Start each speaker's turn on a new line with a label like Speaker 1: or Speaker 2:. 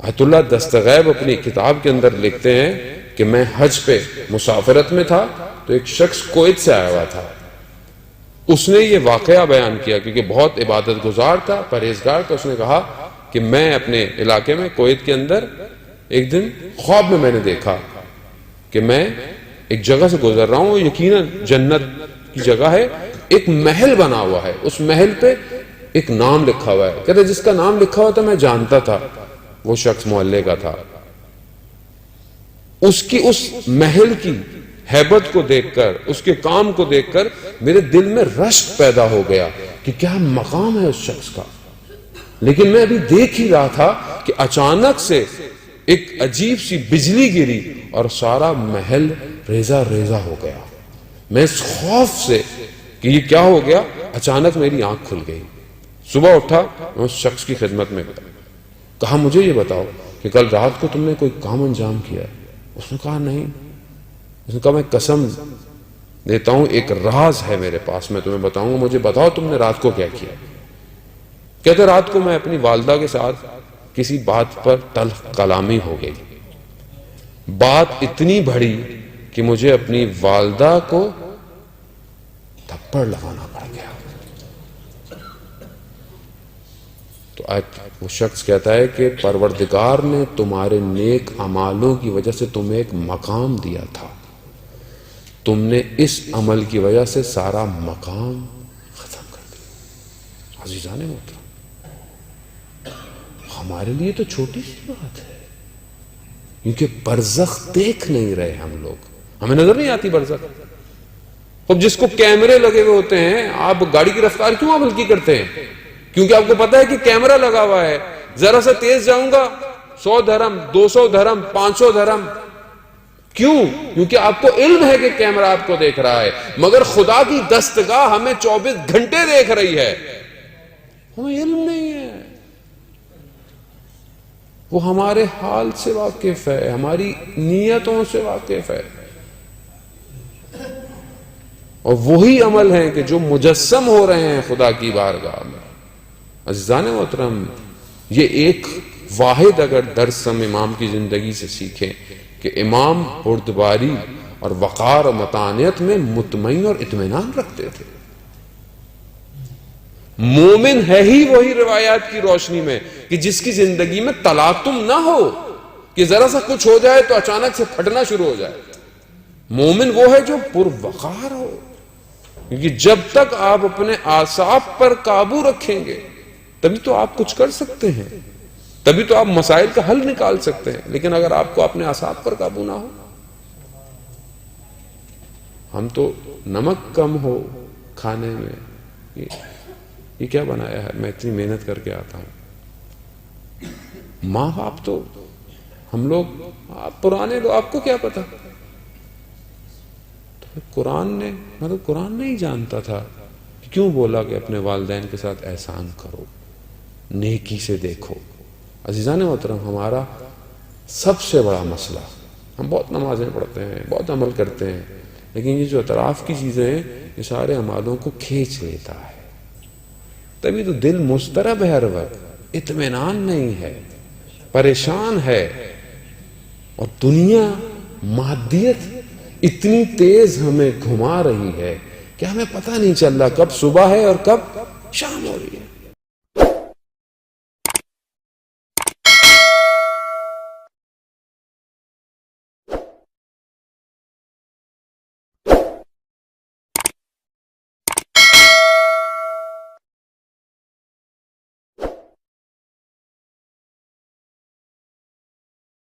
Speaker 1: آیت اللہ دستغیب اپنی کتاب کے اندر لکھتے ہیں کہ میں حج پہ مسافرت میں تھا تو ایک شخص کویت سے آیا ہوا تھا، اس نے یہ واقعہ بیان کیا کیونکہ بہت عبادت گزار تھا، پرہیزگار تھا۔ اس نے کہا کہ میں اپنے علاقے میں کویت کے اندر ایک دن خواب میں نے دیکھا کہ میں ایک جگہ سے گزر رہا ہوں، یقیناً جنت کی جگہ ہے، ایک محل بنا ہوا ہے، اس محل پہ ایک نام لکھا ہوا ہے۔ کہتے جس کا نام لکھا ہوا تھا میں جانتا تھا، وہ شخص محلے کا تھا۔ اس کی اس محل کی ہیبت کو دیکھ کر، اس کے کام کو دیکھ کر میرے دل میں رشک پیدا ہو گیا کہ کیا مقام ہے اس شخص کا۔ لیکن میں ابھی دیکھ ہی رہا تھا کہ اچانک سے ایک عجیب سی بجلی گری اور سارا محل ریزہ ریزہ ہو گیا۔ میں اس خوف سے کہ یہ کیا ہو گیا، اچانک میری آنکھ کھل گئی۔ صبح اٹھا، میں اس شخص کی خدمت میں گیا، کہا مجھے یہ بتاؤ کہ کل رات کو تم نے کوئی کام انجام کیا؟ اس نے کہا نہیں۔ اس نے کہا میں قسم دیتا ہوں ایک راز ہے میرے پاس، میں تمہیں بتاؤں گا، مجھے بتاؤ تم نے رات کو کیا کیا۔ کہتے رات کو میں اپنی والدہ کے ساتھ کسی بات پر تلخ کلامی ہو گئی، بات اتنی بڑی کہ مجھے اپنی والدہ کو تھپڑ لگانا پڑ گیا۔ تو وہ شخص کہتا ہے کہ پروردگار نے تمہارے نیک اعمالوں کی وجہ سے تمہیں ایک مقام دیا تھا، تم نے اس عمل کی وجہ سے سارا مقام ختم کر دیا۔ عزیزان محترم، ہمارے لیے تو چھوٹی سی بات ہے، کیونکہ برزخ دیکھ نہیں رہے ہم لوگ، ہمیں نظر نہیں آتی برزخ۔ اب جس کو کیمرے لگے ہوئے ہوتے ہیں، آپ گاڑی کی رفتار کیوں آپ ہلکی کرتے ہیں؟ کیونکہ آپ کو پتا ہے کہ کیمرہ لگا ہوا ہے، ذرا سا تیز جاؤں گا 100 دھرم، 200 دھرم، 500 دھرم۔ کیوں؟ کیونکہ آپ کو علم ہے کہ کیمرہ آپ کو دیکھ رہا ہے، مگر خدا کی دستگاہ ہمیں 24 گھنٹے دیکھ رہی ہے، ہمیں علم نہیں ہے۔ وہ ہمارے حال سے واقف ہے، ہماری نیتوں سے واقف ہے، اور وہی عمل ہیں کہ جو مجسم ہو رہے ہیں خدا کی بارگاہ میں۔ عزیزان محترم، یہ ایک واحد اگر درس ہم امام کی زندگی سے سیکھیں کہ امام بردباری اور وقار و متانیت میں مطمئن اور اطمینان رکھتے تھے۔ مومن ہے ہی وہی روایات کی روشنی میں کہ جس کی زندگی میں تلاطم نہ ہو، کہ ذرا سا کچھ ہو جائے تو اچانک سے پھٹنا شروع ہو جائے۔ مومن وہ ہے جو پروقار ہو، کیونکہ جب تک آپ اپنے اعصاب پر قابو رکھیں گے تبھی تو آپ کچھ کر سکتے ہیں، تبھی تو آپ مسائل کا حل نکال سکتے ہیں۔ لیکن اگر آپ کو اپنے اعصاب پر قابو نہ ہو، ہم تو نمک کم ہو کھانے میں، یہ کیا بنایا ہے، میں اتنی محنت کر کے آتا ہوں۔ ماں باپ تو ہم لوگ، آپ پرانے لوگ، آپ کو کیا پتا؟ قرآن نے، مطلب قرآن نہیں جانتا تھا کہ کیوں بولا کہ اپنے والدین کے ساتھ احسان کرو، نیکی سے دیکھو۔ عزیزان محترم، ہمارا سب سے بڑا مسئلہ، ہم بہت نمازیں پڑھتے ہیں، بہت عمل کرتے ہیں، لیکن یہ جو اطراف کی چیزیں ہیں یہ سارے اعمالوں کو کھینچ لیتا ہے، تبھی تو دل مضطرب ہے، ہر وقت اطمینان نہیں ہے، پریشان ہے، اور دنیا مادیت اتنی تیز ہمیں گھما رہی ہے کہ ہمیں پتہ نہیں چل رہا کب صبح ہے اور کب شام ہو رہی ہے۔